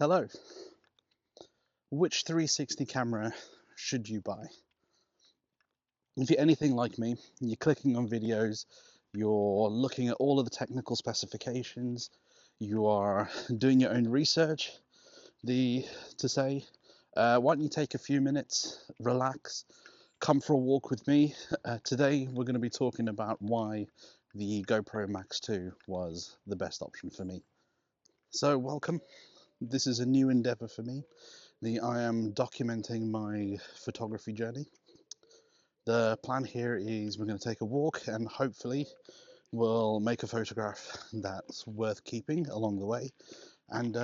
Hello. Which 360 camera should you buy? If you're anything like me, you're clicking on videos, you're looking at all of the technical specifications, you are doing your own research, to say, why don't you take a few minutes, relax, come for a walk with me. Today we're going to be talking about why the GoPro Max 2 was the best option for me. So welcome. This is a new endeavor for me. I am documenting my photography journey. The plan here is we're going to take a walk and hopefully we'll make a photograph that's worth keeping along the way. And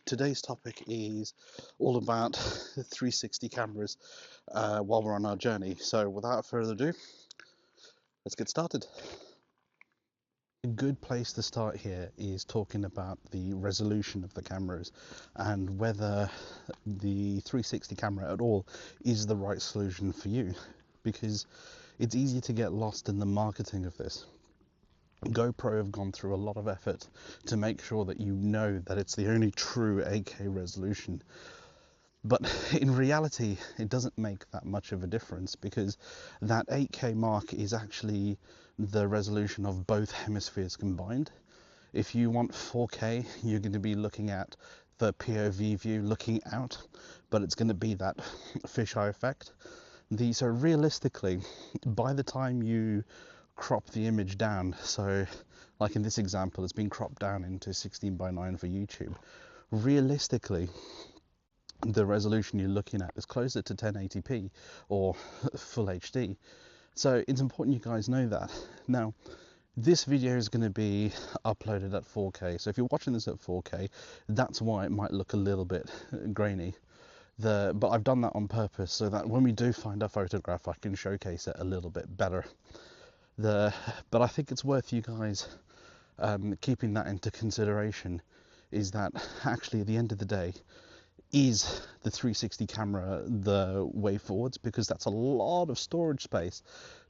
today's topic is all about 360 cameras while we're on our journey. So without further ado, let's get started. A good place to start here is talking about the resolution of the cameras and whether the 360 camera at all is the right solution for you, because it's easy to get lost in the marketing of this. GoPro have gone through a lot of effort to make sure that you know that it's the only true 8K resolution. But in reality, it doesn't make that much of a difference, because that 8K mark is actually the resolution of both hemispheres combined. If you want 4K, you're going to be looking at the POV view looking out, but it's going to be that fisheye effect. So realistically, by the time you crop the image down, so like in this example, it's been cropped down into 16:9 for YouTube, realistically, the resolution you're looking at is closer to 1080p or full HD. So it's important you guys know that. Now, this video is going to be uploaded at 4K. So if you're watching this at 4K, that's why it might look a little bit grainy. But I've done that on purpose so that when we do find a photograph, I can showcase it a little bit better. But I think it's worth you guys keeping that into consideration, is that actually at the end of the day, is the 360 camera the way forwards, because that's a lot of storage space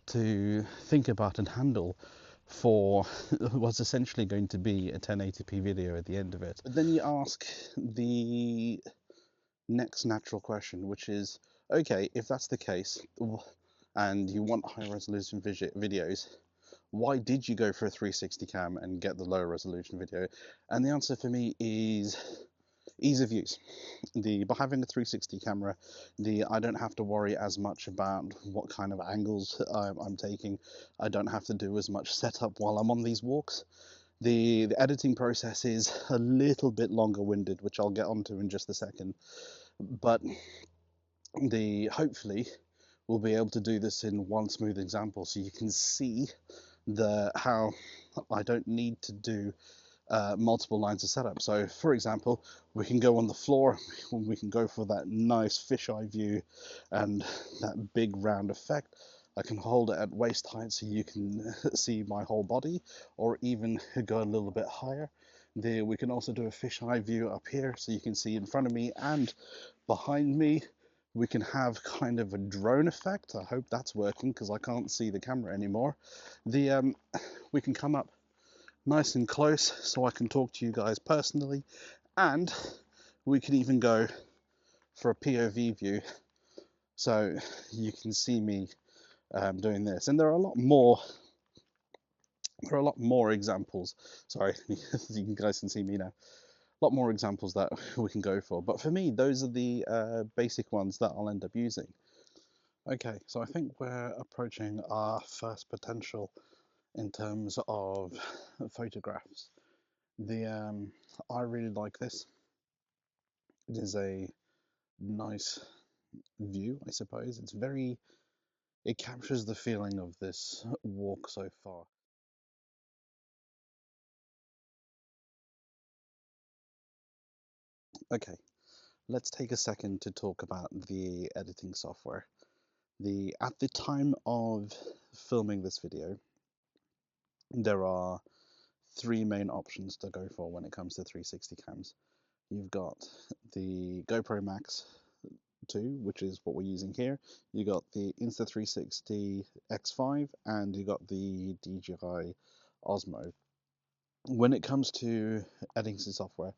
to think about and handle for what's essentially going to be a 1080p video at the end of it. But then you ask the next natural question, which is, okay, if that's the case and you want high resolution videos, why did you go for a 360 cam and get the lower resolution video? And the answer for me is ease of use. By having a 360 camera, I don't have to worry as much about what kind of angles I'm taking. I don't have to do as much setup while I'm on these walks. The editing process is a little bit longer winded, which I'll get onto in just a second, but hopefully we'll be able to do this in one smooth example so you can see how I don't need to do multiple lines of setup. So for example, we can go on the floor, we can go for that nice fisheye view and that big round effect. I can hold it at waist height so you can see my whole body, or even go a little bit higher. We can also do a fisheye view up here so you can see in front of me and behind me. We can have kind of a drone effect. I hope that's working because I can't see the camera anymore. We can come up nice and close so I can talk to you guys personally, and we can even go for a POV view so you can see me doing this. And there are a lot more examples. Sorry, you guys can see me now. A lot more examples that we can go for, but for me those are the basic ones that I'll end up using. Okay, so I think we're approaching our first potential in terms of photographs. I really like this. It is a nice view, I suppose. It captures the feeling of this walk so far. Okay, let's take a second to talk about the editing software. At the time of filming this video, there are three main options to go for when it comes to 360 cams. You've got the GoPro Max 2, which is what we're using here. You got the Insta360 X5, and you got the DJI Osmo. When it comes to editing software,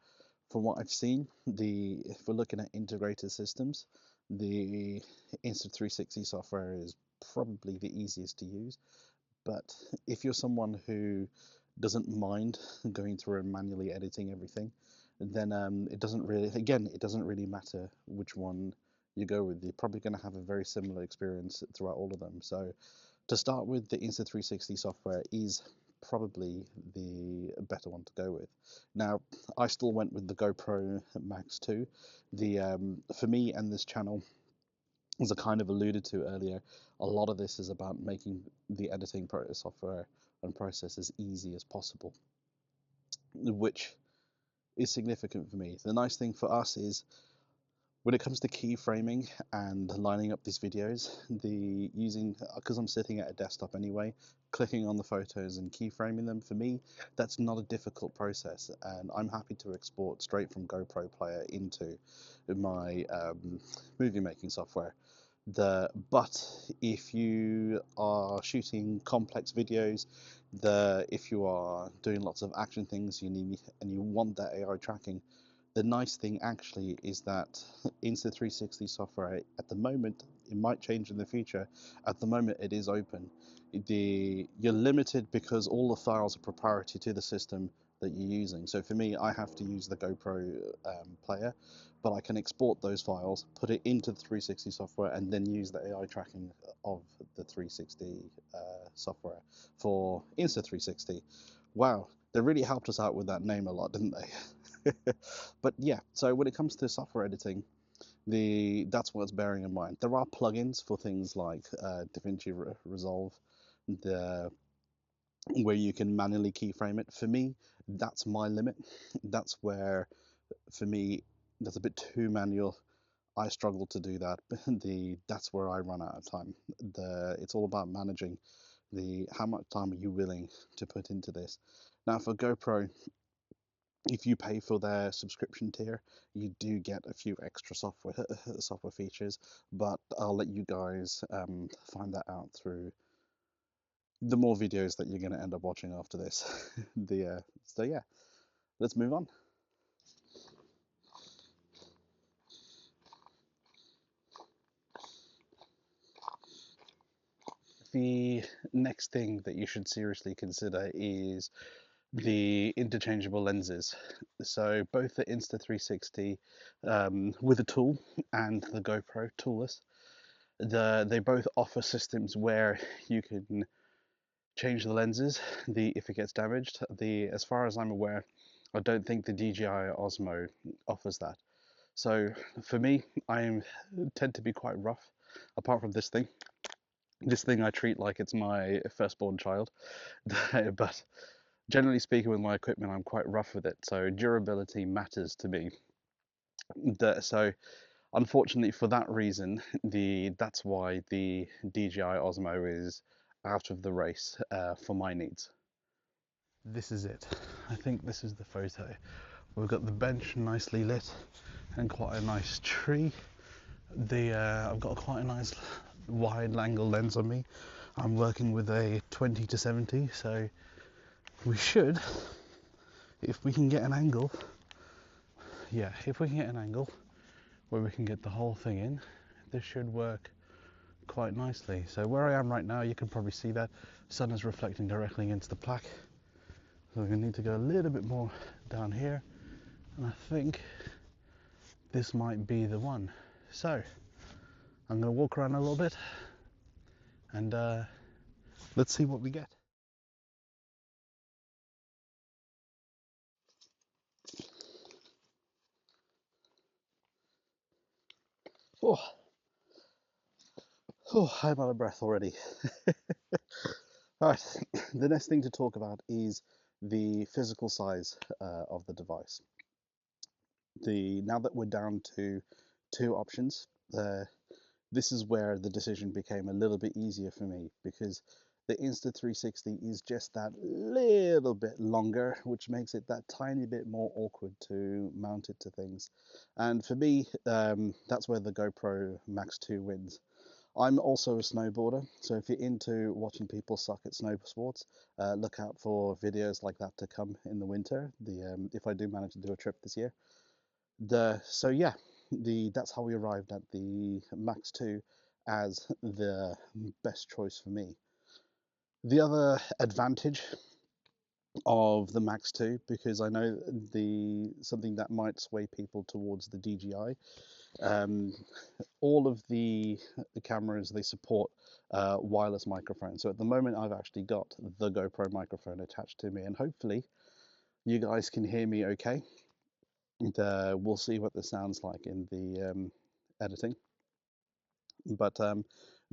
from what I've seen, if we're looking at integrated systems, the Insta360 software is probably the easiest to use. But if you're someone who doesn't mind going through and manually editing everything, then it doesn't really matter which one you go with. You're probably going to have a very similar experience throughout all of them. So to start with, the Insta360 software is probably the better one to go with. Now, I still went with the GoPro Max 2. For me and this channel, as I kind of alluded to earlier, a lot of this is about making the editing software and process as easy as possible, which is significant for me. The nice thing for us is when it comes to keyframing and lining up these videos, because I'm sitting at a desktop anyway, clicking on the photos and keyframing them, for me, that's not a difficult process, and I'm happy to export straight from GoPro Player into my movie making software. But if you are shooting complex videos, if you are doing lots of action things, and you want that AI tracking, the nice thing actually is that Insta360 software at the moment, it might change in the future, at the moment it is open. You're limited because all the files are proprietary to the system that you're using. So for me, I have to use the GoPro player, but I can export those files, put it into the 360 software, and then use the AI tracking of the 360 software for Insta360. Wow, they really helped us out with that name a lot, didn't they? But yeah, so when it comes to software editing, that's what's bearing in mind. There are plugins for things like DaVinci Resolve, where you can manually keyframe it. For me, that's my limit. That's where, for me, that's a bit too manual. I struggle to do that. That's where I run out of time. It's all about managing how much time are you willing to put into this. Now for GoPro, if you pay for their subscription tier, you do get a few extra software features, but I'll let you guys find that out through the more videos that you're going to end up watching after this. So yeah, let's move on. The next thing that you should seriously consider is the interchangeable lenses. So both the Insta360 with a tool and the GoPro toolless, they both offer systems where you can change the lenses if it gets damaged. As far as I'm aware, I don't think the DJI Osmo offers that. So for me, tend to be quite rough. Apart from this thing I treat like it's my firstborn child. But generally speaking, with my equipment, I'm quite rough with it. So durability matters to me. So unfortunately, for that reason, that's why the DJI Osmo is out of the race for my needs. This is it. I think this is the photo. We've got the bench nicely lit and quite a nice tree. I've got quite a nice wide angle lens on me. I'm working with a 20-70, so we should, if we can get an angle, where we can get the whole thing in, this should work quite nicely. So where I am right now, you can probably see that sun is reflecting directly against the plaque. So we're going to need to go a little bit more down here, and I think this might be the one. So I'm going to walk around a little bit and let's see what we get. Oh, I'm out of breath already. Right, the next thing to talk about is the physical size of the device. Now that we're down to two options, this is where the decision became a little bit easier for me, because the Insta360 is just that little bit longer, which makes it that tiny bit more awkward to mount it to things. And for me, that's where the GoPro Max 2 wins. I'm also a snowboarder, so if you're into watching people suck at snow sports, look out for videos like that to come in the winter. If I do manage to do a trip this year, so yeah, that's how we arrived at the Max 2 as the best choice for me. The other advantage of the Max 2, because I know something that might sway people towards the DJI. Um, all of the cameras, they support wireless microphones. So at the moment, I've actually got the GoPro microphone attached to me, and hopefully you guys can hear me okay. And we'll see what this sounds like in the editing. But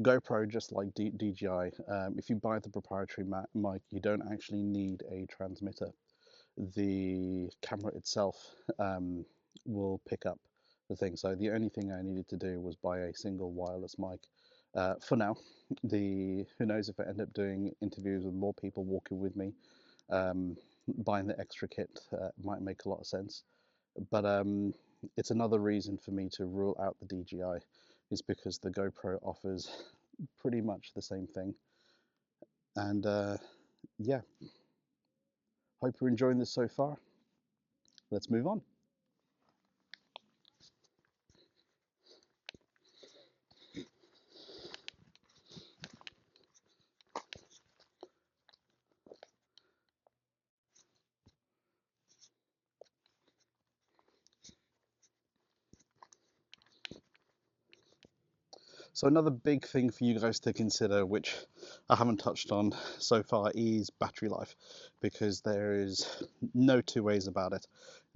GoPro, just like DJI, if you buy the proprietary mic, you don't actually need a transmitter. The camera itself um, will pick up the thing. So the only thing I needed to do was buy a single wireless mic. For now, who knows if I end up doing interviews with more people walking with me, buying the extra kit might make a lot of sense. But it's another reason for me to rule out the DJI, is because the GoPro offers pretty much the same thing. And yeah, hope you're enjoying this so far. Let's move on. So another big thing for you guys to consider, which I haven't touched on so far, is battery life, because there is no two ways about it.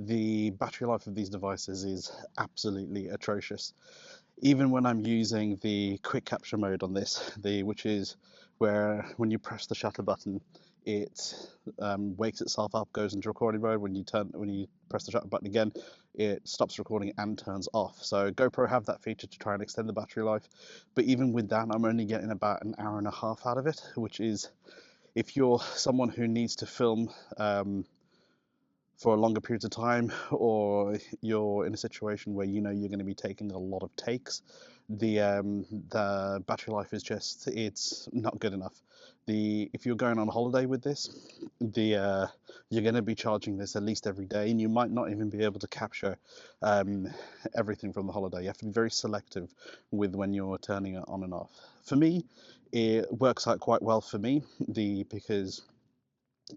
The battery life of these devices is absolutely atrocious. Even when I'm using the quick capture mode on this, which is where when you press the shutter button, it wakes itself up, goes into recording mode. When you press the shutter button again, it stops recording and turns off. So GoPro have that feature to try and extend the battery life, but even with that, I'm only getting about an hour and a half out of it, which is, if you're someone who needs to film for longer periods of time, or you're in a situation where you know you're going to be taking a lot of takes, the battery life is just, it's not good enough. If you're going on holiday with this, you're going to be charging this at least every day, and you might not even be able to capture um, everything from the holiday. You have to be very selective with when you're turning it on and off. For me, it works out quite well for me, because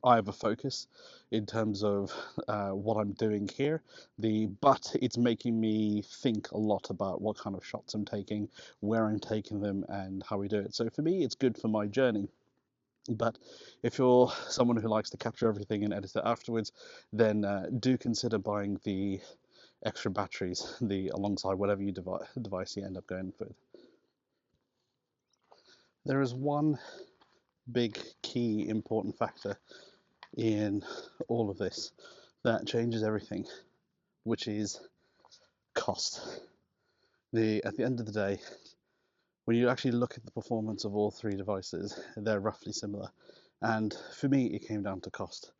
I have a focus in terms of what I'm doing here. But it's making me think a lot about what kind of shots I'm taking, where I'm taking them, and how we do it. So for me, it's good for my journey. But if you're someone who likes to capture everything and edit it afterwards, then do consider buying the extra batteries, alongside whatever device you end up going with. There is one big key important factor in all of this that changes everything, which is cost. At the end of the day, when you actually look at the performance of all three devices, they're roughly similar. And for me, it came down to cost.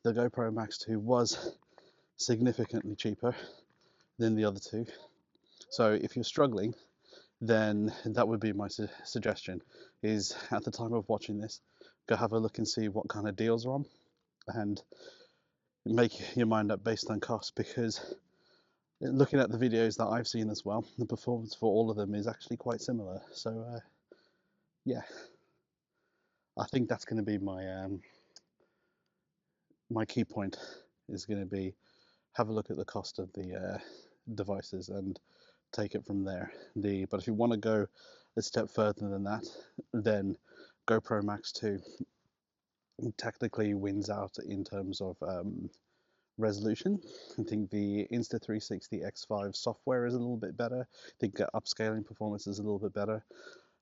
The GoPro Max 2 was significantly cheaper than the other two. So if you're struggling, then that would be my suggestion, is at the time of watching this, go have a look and see what kind of deals are on, and make your mind up based on cost, because looking at the videos that I've seen as well, the performance for all of them is actually quite similar. So yeah, I think that's going to be my key point, is going to be, have a look at the cost of the devices and take it from there. But if you want to go a step further than that, then GoPro Max 2 technically wins out in terms of resolution. I think the Insta360 X5 software is a little bit better. I think upscaling performance is a little bit better.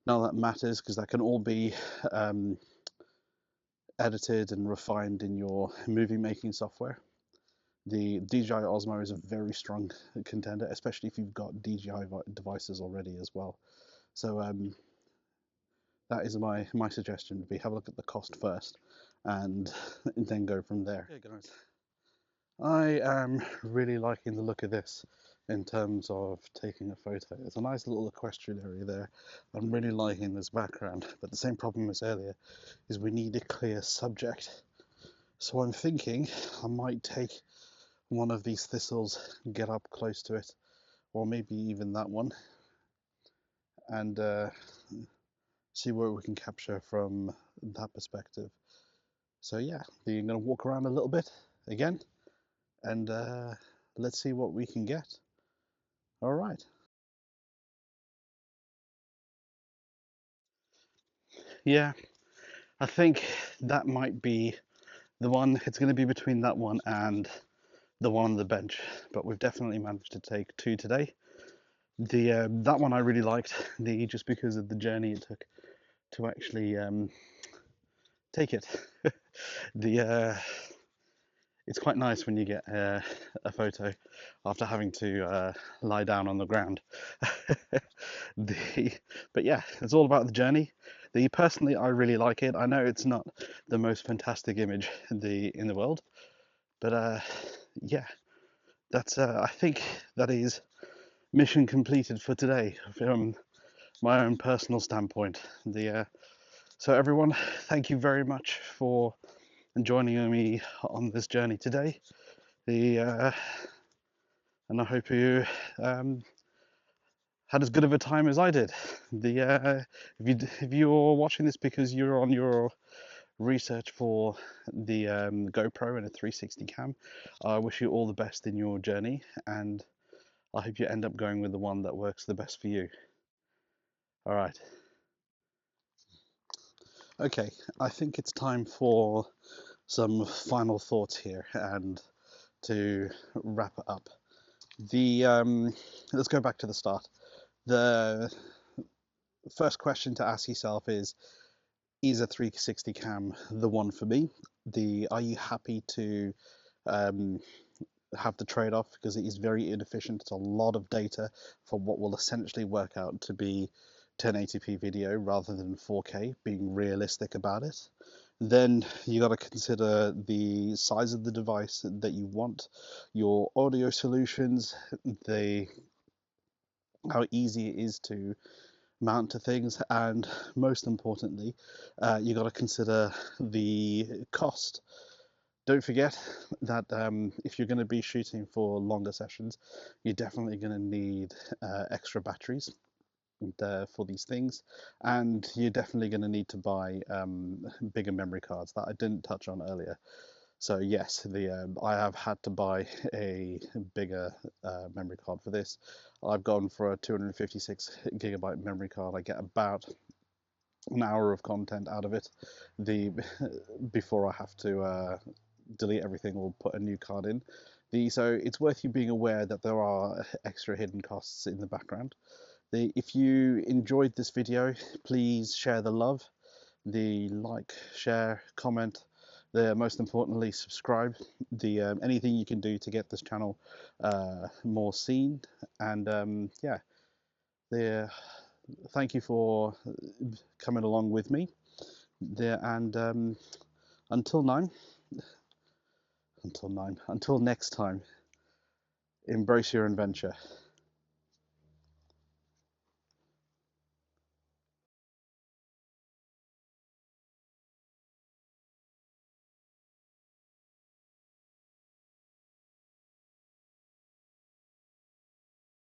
None of that matters, because that can all be edited and refined in your movie making software. The DJI Osmo is a very strong contender, especially if you've got DJI devices already as well. So that is my suggestion, would be have a look at the cost first, and then go from there. Okay guys, I am really liking the look of this in terms of taking a photo. There's a nice little equestrian area there. I'm really liking this background, but the same problem as earlier is we need a clear subject. So I'm thinking I might take one of these thistles, get up close to it, or maybe even that one, and see what we can capture from that perspective. So yeah, I'm going to walk around a little bit again, and let's see what we can get. All right. Yeah, I think that might be the one. It's going to be between that one and the one on the bench, but we've definitely managed to take two today. The that one I really liked, the just because of the journey it took to actually take it. The it's quite nice when you get a photo after having to lie down on the ground. the but yeah, it's all about the journey. The personally, I really like it. I know it's not the most fantastic image in the world, but yeah, that's I think that is mission completed for today from my own personal standpoint. The so everyone, thank you very much for joining me on this journey today. The and I hope you um, had as good of a time as I did. The if you're watching this because you're on your research for the GoPro and a 360 cam, I wish you all the best in your journey, and I hope you end up going with the one that works the best for you. All right. Okay, I think it's time for some final thoughts here and to wrap it up. The let's go back to the start. The first question to ask yourself is a 360 cam the one for me? Are you happy to um, have the trade-off, because it is very inefficient. It's a lot of data for what will essentially work out to be 1080p video rather than 4K, being realistic about it. Then you got to consider the size of the device that you want, your audio solutions, the how easy it is to mount to things, and most importantly, you got to consider the cost. Don't forget that if you're going to be shooting for longer sessions, you're definitely going to need extra batteries for these things, and you're definitely going to need to buy bigger memory cards that I didn't touch on earlier. So yes, I have had to buy a bigger memory card for this. I've gone for a 256 gigabyte memory card. I get about an hour of content out of it. The before I have to delete everything or put a new card in. So it's worth you being aware that there are extra hidden costs in the background. If you enjoyed this video, please share the love, the like, share, comment, most importantly subscribe. Anything you can do to get this channel more seen, and yeah, thank you for coming along with me there, and until nine until next time, embrace your adventure.